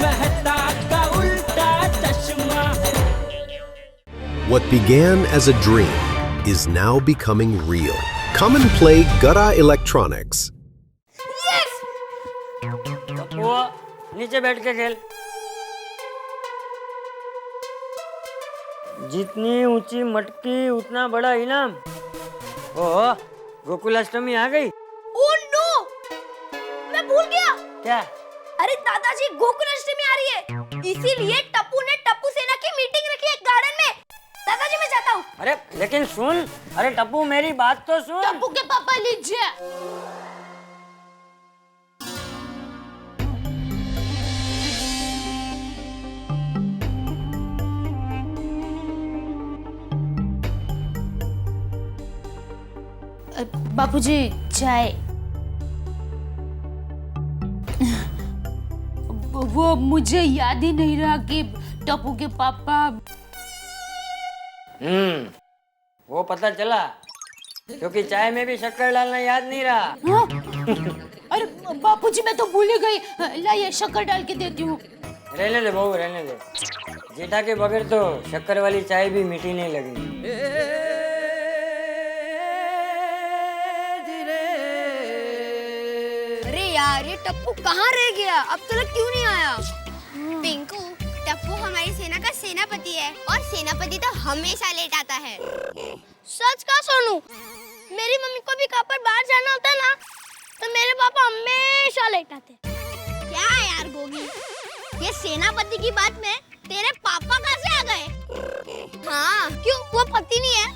मेहता का उल्टा चश्मा। What began as a dream is now becoming real. Come and play Gada Electronics. वो नीचे बैठ के खेल। जितनी ऊंची मटकी उतना बड़ा इनाम। ओह, गोकुलाष्टमी आ गई। ओह नो, मैं भूल गया। क्या? अरे दादाजी, गोकुलाष्टमी आ रही है, इसीलिए टप्पू ने टप्पू सेना की मीटिंग रखी है गार्डन में। दादाजी मैं जाता हूँ। अरे लेकिन सुन, अरे टप्पू मेरी बात तो सुन। टप्पू के पापा लीजिए। बापूजी चाय। वो मुझे याद ही नहीं रहा कि टप्पू के पापा। वो पता चला, क्योंकि चाय में भी शक्कर डालना याद नहीं रहा। हाँ? अरे बापूजी मैं तो भूल ही गई। लाइए शक्कर डाल के देती हूँ। रहने दे बहू, रहने दे। जेठा के बगैर तो शक्कर वाली चाय भी मीठी नहीं लगनी। यार ये टप्पू कहाँ रह गया? अब तक क्यों नहीं आया? पिंकू, टप्पू हमारी सेना का सेनापति है और सेनापति तो हमेशा लेट आता है। सच का सोनू, मेरी मम्मी को भी कहाँ पर बाहर जाना होता है ना, तो मेरे पापा हमेशा लेट आते। क्या यार गोगी, ये सेनापति की बात में तेरे पापा कहाँ से आ गए? हाँ, क्यों वो पति नहीं है?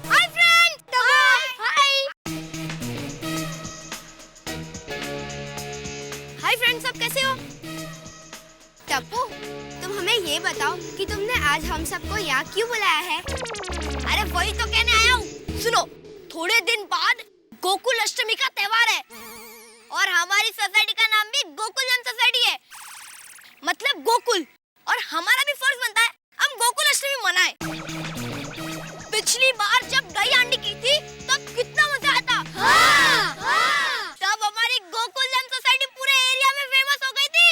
हाय फ्रेंड, हाय फ्रेंड, सब कैसे हो? टप्पू, तुम हमें ये बताओ कि तुमने आज हम सबको यहाँ क्यों बुलाया है? अरे वही तो कहने आया हूँ। सुनो, थोड़े दिन बाद गोकुल अष्टमी का त्योहार है और हमारी सोसाइटी का नाम भी गोकुल जन सोसाइटी है, मतलब गोकुल। और हमारा भी फर्ज बनता है हम गोकुल अष्टमी मनाएं। पिछली बार जब दही हांडी की थी तब कितना मजा आया था। हाँ, तब हमारी गोकुल जन सोसाइटी पूरे एरिया में फेमस हो गई थी।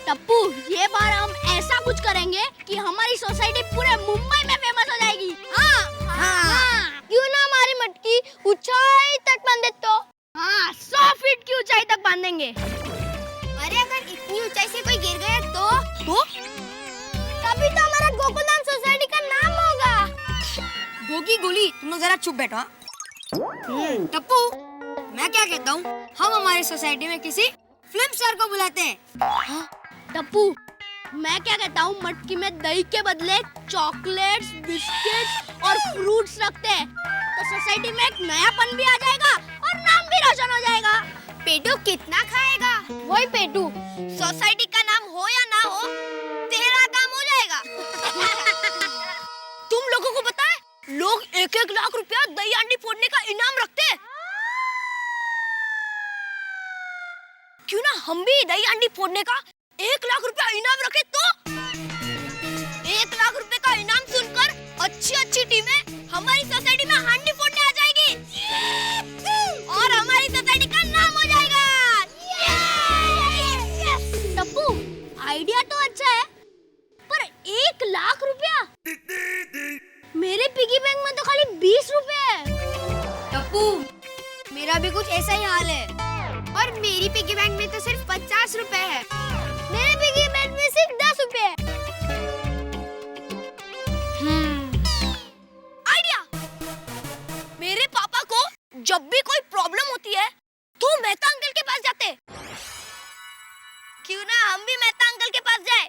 टप्पू, ये बार हम ऐसा कुछ करेंगे कि हमारी सोसाइटी पूरे मुंबई में फेमस हो जाएगी। हाँ। क्यों ना हमारी मटकी ऊंचाई तक बांधे तो? हाँ, 100 फीट की ऊंचाई तक बांधेंगे। अरे अगर इतनी ऊंचाई से कोई गिर गया तो? तभी तो हमारा गोकुलधाम सोसाइटी का नाम होगा। गोगी गोली, तुम लोग जरा चुप बैठो। टप्पू, मैं क्या कहता हूँ, हम हमारी सोसाइटी में किसी फिल्म स्टार को बुलाते हैं। टप्पू, मैं क्या कहता हूँ, मटकी में दही के बदले चॉकलेट्स, बिस्किट्स और फ्रूट्स रखते हैं, तो सोसाइटी में एक नयापन भी आ जाएगा और नाम भी रोशन हो जाएगा। पेटू कितना खाएगा? वही पेटू, सोसाइटी का नाम हो या ना हो, तेरा काम हो जाएगा। तुम लोगों को पता है, लोग 1-1 लाख रुपया दही हांडी फोड़ने का इनाम रखते हैं। क्यों ना हम भी दही हांडी फोड़ने का 1 लाख रुपया इनाम रखे तो? 1 लाख रुपए का इनाम सुनकर अच्छी टीमें हमारी सोसाइटी में हांडी फोड़ने आ जाएगी और हमारी सोसाइटी का नाम हो जाएगा। टप्पू, आइडिया तो अच्छा है, पर 1 लाख रुपया? मेरे पिगी बैंक में तो खाली 20 रुपए है। टप्पू, मेरा भी कुछ ऐसा ही हाल है। और मेरी पिगी बैंक में तो सिर्फ 50 रुपए है। मेरे पिगी बैंक में सिर्फ 10 रुपए है। आइडिया! मेरे पापा को जब भी कोई प्रॉब्लम होती है तो मेहता अंकल के पास जाते। क्यों ना हम भी मेहता अंकल के पास जाए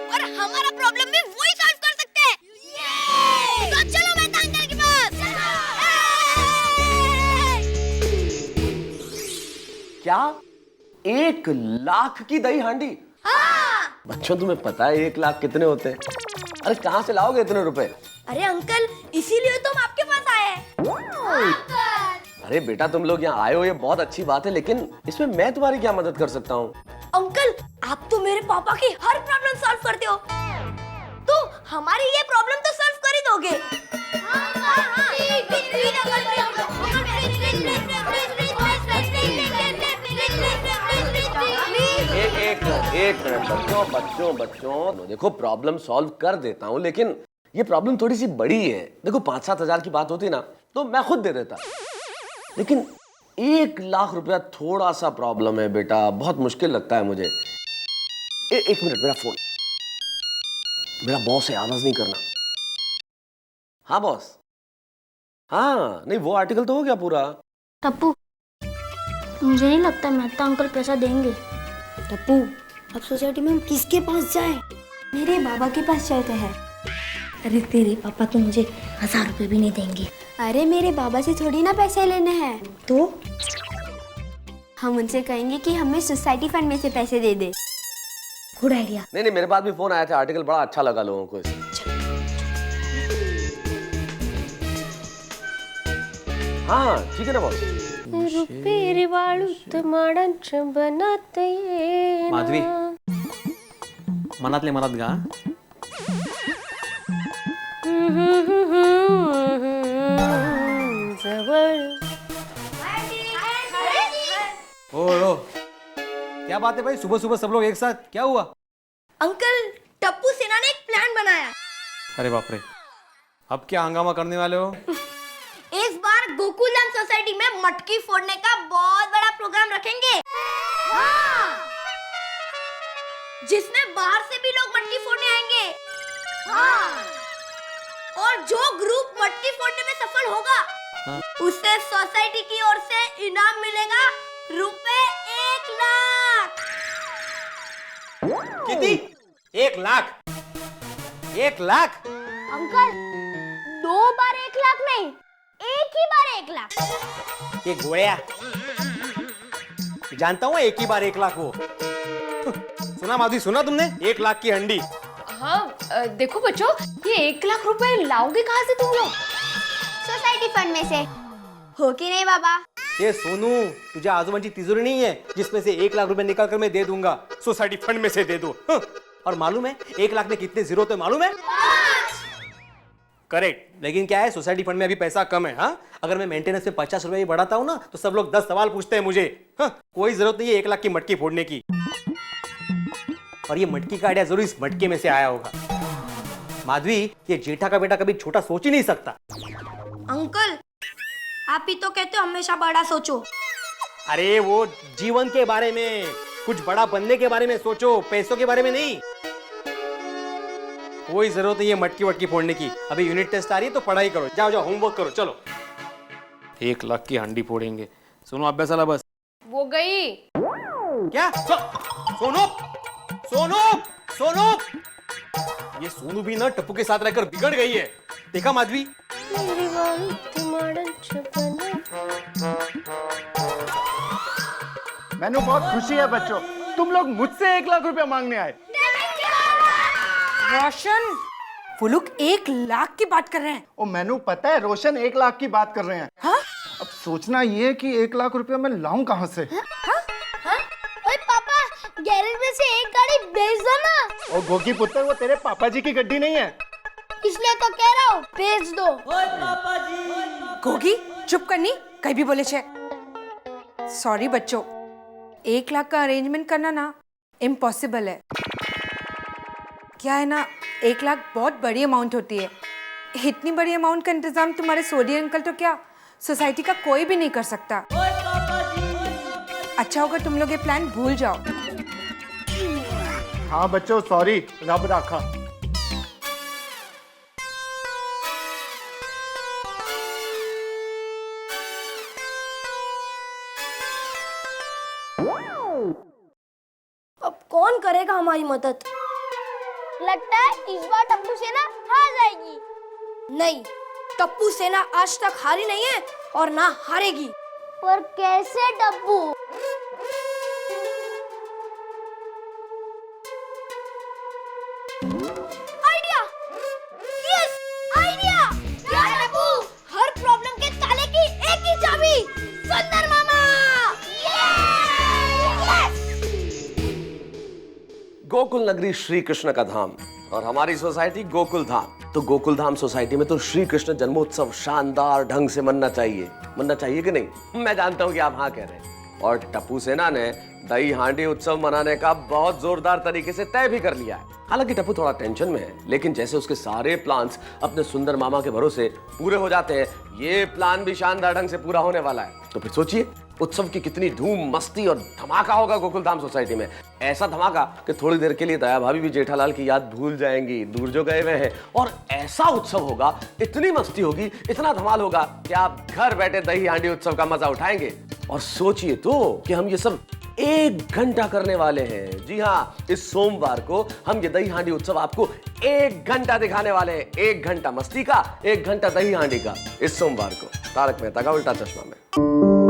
और हमारा प्रॉब्लम भी वही सॉल्व कर सकते हैं। तो चलो मेहता अंकल के पास। क्या 1 लाख की दही हांडी? हाँ। बच्चों, तुम्हें पता है 1 लाख कितने होते हैं? अरे कहाँ से लाओगे इतने रुपए? अरे अंकल, इसीलिए तो हम आपके पास आए हैं। अरे बेटा, तुम लोग यहाँ आए हो ये बहुत अच्छी बात है, लेकिन इसमें मैं तुम्हारी क्या मदद कर सकता हूँ? अंकल, आप तो मेरे पापा की हर प्रॉब्लम सॉल्व करते हो, तो हमारी ये प्रॉब्लम तो सॉल्व कर ही दोगे। एक मिनट बच्चों बच्चों बच्चों, देखो प्रॉब्लम सॉल्व कर देता हूँ, लेकिन ये प्रॉब्लम थोड़ी सी बड़ी है। देखो 5-7 हजार की बात होती ना तो मैं खुद दे देता, लेकिन 1 लाख रुपया थोड़ा सा प्रॉब्लम है बेटा, बहुत मुश्किल लगता है मुझे। एक मिनट, मेरा फोन, मेरा बॉस है, आवाज नहीं करना। हाँ बॉस, हाँ नहीं वो आर्टिकल तो हो गया पूरा। टप्पू, मुझे नहीं लगता मेहता अंकल पैसा देंगे। टप्पू, अब सोसाइटी में हम किसके पास जाएं? मेरे बाबा के पास चलते हैं। अरे तेरे पापा तो मुझे 1000 रुपए भी नहीं देंगे। अरे मेरे बाबा से थोड़ी ना पैसे लेने हैं, तो हम उनसे कहेंगे कि हमें सोसाइटी फंड में से पैसे दे दे। Good idea. नहीं नहीं, मेरे पास भी फोन आया था, आर्टिकल बड़ा अच्छा लगा लोगों को इसे। हाँ ठीक है ना बॉस। माधवी, मनातले मनात गा. ओ क्या बात है भाई, सुबह सुबह सब लोग एक साथ, क्या हुआ? अंकल, टप्पू सेना ने एक प्लान बनाया। अरे बाप रे, अब क्या हंगामा करने वाले हो? इस बार गोकुलधाम सोसाइटी में मटकी फोड़ने का बहुत बड़ा प्रोग्राम रखेंगे। हाँ। जिसमें बाहर से भी लोग मटकी फोड़ने आएंगे। हाँ। और जो ग्रुप मटकी फोड़ने में सफल होगा, हाँ। उसे सोसाइटी की ओर से इनाम मिलेगा रुपए 1 लाख। कितनी? 1 लाख? 1 लाख? अंकल, 2 बार 1 लाख नहीं, एक ही बार 1 लाख। ये गोया जानता हूँ, एक ही बार 1 लाख वो। सुना माधवी, सुना तुमने? 1 लाख की हंडी। हाँ, देखो बच्चों, ये 1 लाख रुपए लाओगे कहाँ से तुम लोग? सोसाइटी फंड में से, हो कि नहीं बाबा? ये सोनू, तुझे आजूबाजू तिजोरी नहीं है जिसमें से 1 लाख रुपए निकाल कर मैं दे दूंगा? सोसाइटी फंड में से दे दो। और मालूम है 1 लाख में कितने जीरो तो मालूम है? करेक्ट, लेकिन क्या है, सोसाइटी फंड में अभी पैसा कम है। हाँ, अगर मैं मेंटेनेंस में 50 रुपए बढ़ाता हूँ ना तो सब लोग 10 सवाल पूछते हैं मुझे। हाँ, कोई जरूरत नहीं है 1 लाख की मटकी फोड़ने की। और ये मटकी का आइडिया जरूर इस मटके में से आया होगा। माधवी, ये जेठा का बेटा कभी छोटा सोच ही नहीं सकता। अंकल, आप ही तो कहते हो हमेशा बड़ा सोचो। अरे वो जीवन के बारे में, कुछ बड़ा बनने के बारे में सोचो, पैसों के बारे में नहीं। कोई जरूरत नहीं है मटकी वटकी फोड़ने की। अभी यूनिट टेस्ट आ रही है तो पढ़ाई करो, जाओ जाओ होमवर्क करो, चलो। 1 लाख की हंडी फोड़ेंगे। सुनो अभ्यासाला बस। वो गई। क्या? सोनू, सोनू, सोनू, ये सोनू भी ना टप्पू के साथ रहकर बिगड़ गई है। देखा माधवी? मैंने बहुत खुशी है बच्चों, तुम लोग मुझसे 1 लाख रुपया मांगने आए। रोशन, वो लोग 1 लाख की बात कर रहे हैं। ओ मैनू पता है, रोशन 1 लाख की बात कर रहे हैं। हाँ? अब सोचना ये है कि 1 लाख रुपया मैं लाऊं कहाँ से? ओए पापा, गैरेज में से एक गाड़ी बेच दो ना। ओ गोगी पुत्र, वो तेरे पापा जी की गड्डी नहीं है। इसलिए तो कह रहा हूँ, बेच दो। गोगी, चुप करनी, कहीं भी बोले छे। सॉरी बच्चों, 1 लाख का अरेंजमेंट करना ना इम्पॉसिबल है। क्या है ना, 1 लाख बहुत बड़ी अमाउंट होती है। इतनी बड़ी अमाउंट का इंतजाम तुम्हारे सोडी अंकल तो क्या, सोसाइटी का कोई भी नहीं कर सकता। अच्छा होगा तुम लोग ये प्लान भूल जाओ। हाँ बच्चों, सॉरी, रब राखा। अब कौन करेगा हमारी मदद? लगता है इस बार टप्पू सेना हार जाएगी। नहीं, टप्पू सेना आज तक हारी नहीं है और ना हारेगी। पर कैसे टप्पू? आइडिया! Yes, idea! क्या टप्पू? हर प्रॉब्लम के ताले की एक ही चाबी, सुंदर मामा! गोकुल नगरी श्री कृष्ण का धाम और हमारी सोसाइटी गोकुल धाम। तो गोकुल धाम सोसाइटी में तो श्री कृष्ण जन्मोत्सव शानदार ढंग से मनना चाहिए। मनना चाहिए कि नहीं? मैं जानता हूँ कि आप हाँ कह रहे हैं। और टप्पू सेना ने दही हांडी उत्सव मनाने का बहुत जोरदार तरीके से तय भी कर लिया है। हालांकि टप्पू थोड़ा टेंशन में है, लेकिन जैसे उसके सारे प्लान्स अपने सुंदर मामा के भरोसे पूरे हो जाते हैं, ये प्लान भी शानदार ढंग से पूरा होने वाला है। तो फिर सोचिए उत्सव की कितनी धूम मस्ती और धमाका होगा गोकुलधाम सोसाइटी में। ऐसा धमाका कि थोड़ी देर के लिए दया भाभी भी जेठालाल की याद भूल जाएंगी, दूर जो गए हुए हैं। और ऐसा उत्सव होगा, इतनी मस्ती होगी, इतना धमाल होगा कि आप घर बैठे दही हांडी उत्सव का मजा उठाएंगे। और सोचिए तो कि हम ये सब 1 घंटा करने वाले हैं। जी हाँ, इस सोमवार को हम ये दही हांडी उत्सव आपको 1 घंटा दिखाने वाले हैं। 1 घंटा मस्ती का, 1 घंटा दही हांडी का, इस सोमवार को तारक मेहता का उल्टा चश्मा में।